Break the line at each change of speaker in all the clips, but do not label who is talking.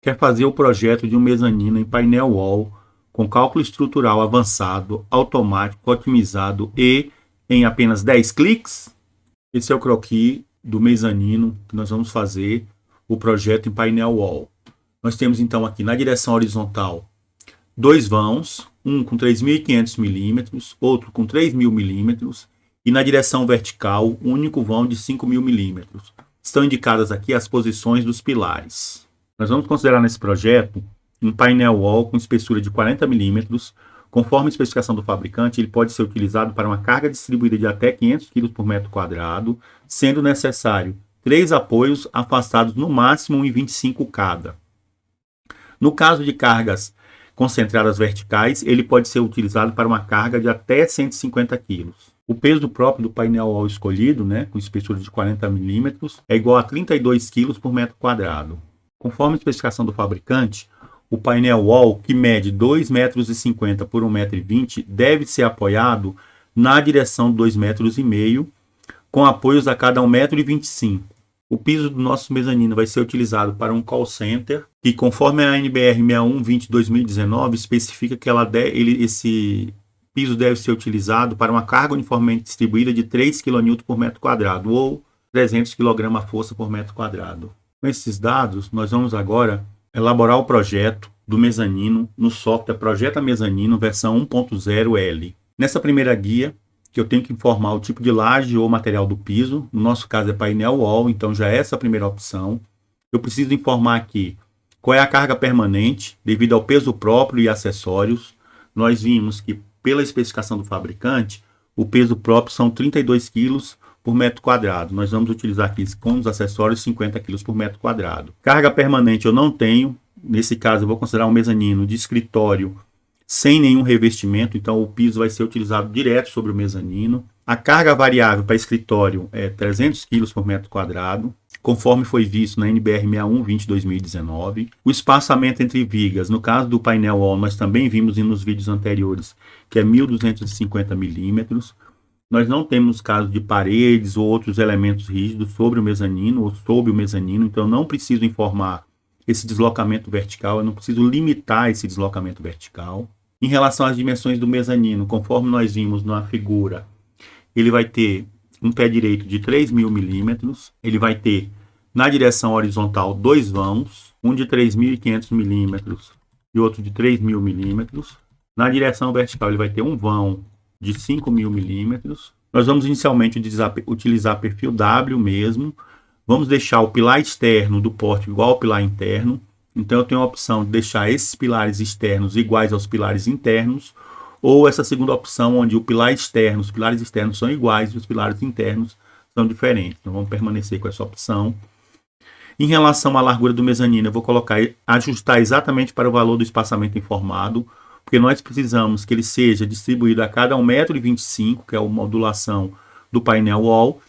quer fazer o projeto de um mezanino em painel wall com cálculo estrutural avançado, automático, otimizado e em apenas 10 cliques? Esse é o croquis do mezanino que nós vamos fazer o projeto em painel wall. Nós temos então aqui na direção horizontal dois vãos, um com 3.500 milímetros, outro com 3.000 milímetros, e na direção vertical, um único vão de 5.000 milímetros. Estão indicadas aqui as posições dos pilares. Nós vamos considerar nesse projeto um painel wall com espessura de 40 milímetros. Conforme a especificação do fabricante, ele pode ser utilizado para uma carga distribuída de até 500 kg por metro quadrado, sendo necessário 3 apoios afastados no máximo 1,25 cada. No caso de cargas concentradas verticais, ele pode ser utilizado para uma carga de até 150 kg. O peso próprio do painel wall escolhido, com espessura de 40 milímetros, é igual a 32 kg por metro quadrado. Conforme a especificação do fabricante, o painel wall, que mede 2,50 metros por 1,20 m, deve ser apoiado na direção de 2,5 m, com apoios a cada 1,25 m. O piso do nosso mezanino vai ser utilizado para um call center, que conforme a NBR 6120/2019 especifica que esse piso deve ser utilizado para uma carga uniformemente distribuída de 3 kN por metro quadrado, ou 300 kg força por metro quadrado. Com esses dados, nós vamos agora elaborar o projeto do mezanino no software Projeta Mezanino versão 1.0L. Nessa primeira guia, que eu tenho que informar o tipo de laje ou material do piso, no nosso caso é painel wall, então já é essa a primeira opção. Eu preciso informar aqui qual é a carga permanente, devido ao peso próprio e acessórios. Nós vimos que, pela especificação do fabricante, o peso próprio são 32 kg por metro quadrado. Nós vamos utilizar aqui com os acessórios 50 kg por metro quadrado. Carga permanente eu não tenho. Nesse caso eu vou considerar um mezanino de escritório sem nenhum revestimento, então o piso vai ser utilizado direto sobre o mezanino. A carga variável para escritório é 300 kg por metro quadrado, conforme foi visto na NBR 6120/2019. O espaçamento entre vigas, no caso do painel wall, nós também vimos nos vídeos anteriores, que é 1.250 milímetros. Nós não temos caso de paredes ou outros elementos rígidos sobre o mezanino ou sob o mezanino, então eu não preciso informar esse deslocamento vertical, eu não preciso limitar esse deslocamento vertical. Em relação às dimensões do mezanino, conforme nós vimos na figura, ele vai ter um pé direito de 3.000 milímetros, ele vai ter na direção horizontal dois vãos, um de 3.500 milímetros e outro de 3.000 milímetros. Na direção vertical ele vai ter um vão de 5.000 milímetros. Nós vamos inicialmente utilizar perfil W mesmo. Vamos deixar o pilar externo do pórtico igual ao pilar interno. Então eu tenho a opção de deixar esses pilares externos iguais aos pilares internos, ou essa segunda opção onde os pilares externos são iguais e os pilares internos são diferentes. Então vamos permanecer com essa opção. Em relação à largura do mezanino, eu vou ajustar exatamente para o valor do espaçamento informado, porque nós precisamos que ele seja distribuído a cada 1,25 m, que é a modulação do painel wall.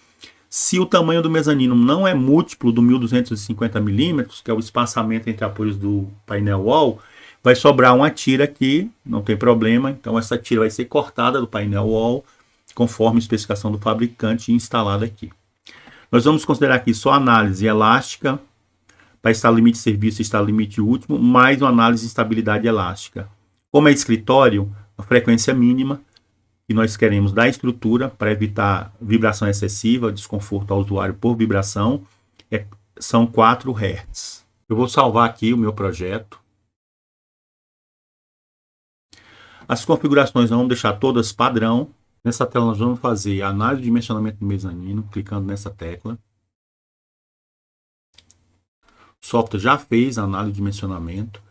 Se o tamanho do mezanino não é múltiplo do 1.250 milímetros, que é o espaçamento entre apoios do painel wall, vai sobrar uma tira aqui, não tem problema. Então essa tira vai ser cortada do painel wall, conforme a especificação do fabricante instalada aqui. Nós vamos considerar aqui só análise elástica, para estado limite de serviço e estado limite último, mais uma análise de estabilidade elástica. Como é escritório, a frequência mínima que nós queremos da estrutura para evitar vibração excessiva, desconforto ao usuário por vibração, são 4 Hz. Eu vou salvar aqui o meu projeto. As configurações nós vamos deixar todas padrão. Nessa tela nós vamos fazer a análise de dimensionamento do mezanino, clicando nessa tecla. O software já fez a análise de dimensionamento.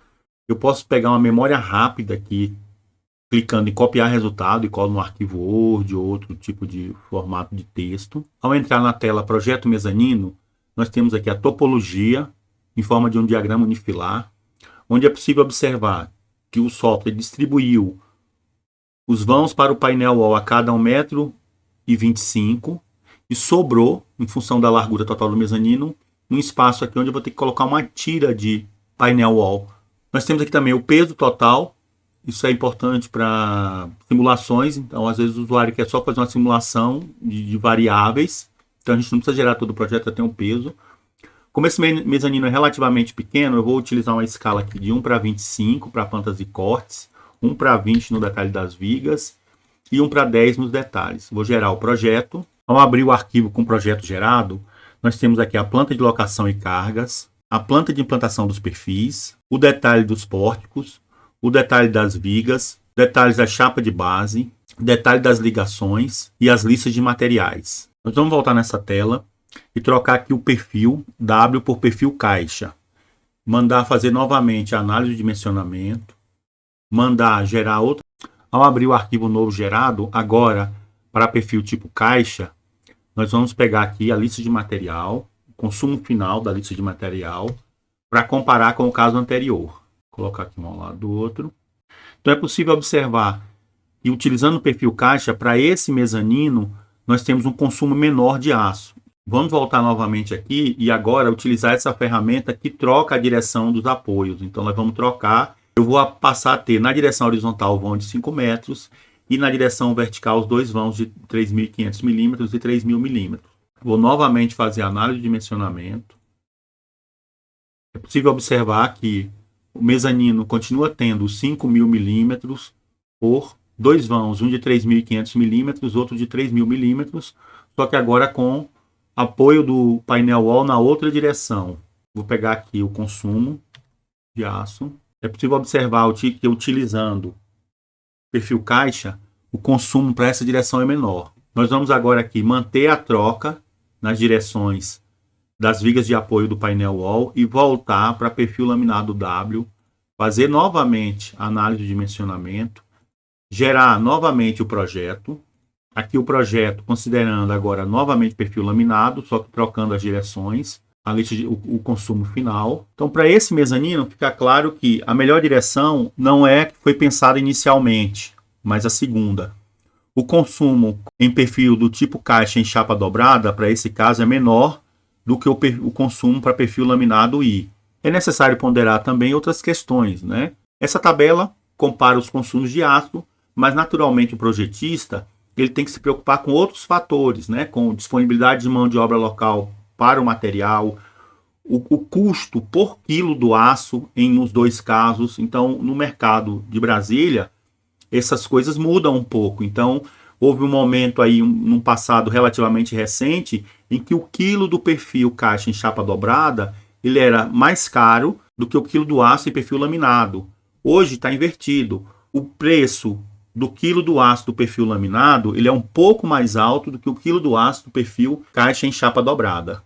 Eu posso pegar uma memória rápida aqui, clicando em copiar resultado e colo no arquivo Word ou outro tipo de formato de texto. Ao entrar na tela Projeto Mezanino, nós temos aqui a topologia em forma de um diagrama unifilar, onde é possível observar que o software distribuiu os vãos para o painel wall a cada 1,25 m e sobrou, em função da largura total do mezanino, um espaço aqui onde eu vou ter que colocar uma tira de painel wall. Nós temos aqui também o peso total. Isso é importante para simulações, então às vezes o usuário quer só fazer uma simulação de variáveis, então a gente não precisa gerar todo o projeto, já tem um peso. Como esse mezanino é relativamente pequeno, eu vou utilizar uma escala aqui de 1:25 para plantas e cortes, 1:20 no detalhe das vigas e 1:10 nos detalhes. Vou gerar o projeto. Ao abrir o arquivo com o projeto gerado, nós temos aqui a planta de locação e cargas, a planta de implantação dos perfis, o detalhe dos pórticos, o detalhe das vigas, detalhes da chapa de base, detalhe das ligações e as listas de materiais. Nós vamos voltar nessa tela e trocar aqui o perfil W por perfil caixa. Mandar fazer novamente a análise de dimensionamento, mandar gerar outra. Ao abrir o arquivo novo gerado, agora para perfil tipo caixa, nós vamos pegar aqui a lista de material, o consumo final da lista de material, para comparar com o caso anterior. Vou colocar aqui um ao lado do outro. Então é possível observar que utilizando o perfil caixa, para esse mezanino, nós temos um consumo menor de aço. Vamos voltar novamente aqui e agora utilizar essa ferramenta que troca a direção dos apoios. Então nós vamos trocar. Eu vou passar a ter na direção horizontal o vão de 5 metros e na direção vertical os dois vãos de 3.500 milímetros e 3.000 milímetros. Vou novamente fazer a análise de dimensionamento. É possível observar que o mezanino continua tendo 5.000 milímetros por dois vãos, um de 3.500 milímetros, outro de 3.000 milímetros, só que agora com apoio do painel wall na outra direção. Vou pegar aqui o consumo de aço. É possível observar que utilizando perfil caixa, o consumo para essa direção é menor. Nós vamos agora aqui manter a troca nas direções das vigas de apoio do painel wall e voltar para perfil laminado W, fazer novamente a análise de dimensionamento, gerar novamente o projeto. Aqui o projeto considerando agora novamente perfil laminado, só que trocando as direções, a lista o consumo final. Então, para esse mezanino, fica claro que a melhor direção não é que foi pensada inicialmente, mas a segunda. O consumo em perfil do tipo caixa em chapa dobrada, para esse caso, é menor do que o consumo para perfil laminado I. É necessário ponderar também outras questões, né? Essa tabela compara os consumos de aço, mas naturalmente o projetista ele tem que se preocupar com outros fatores, né? Com disponibilidade de mão de obra local para o material, o custo por quilo do aço nos dois casos. Então, no mercado de Brasília, essas coisas mudam um pouco. Então, houve um momento aí, num passado relativamente recente, em que o quilo do perfil caixa em chapa dobrada, ele era mais caro do que o quilo do aço em perfil laminado. Hoje está invertido. O preço do quilo do aço do perfil laminado, ele é um pouco mais alto do que o quilo do aço do perfil caixa em chapa dobrada.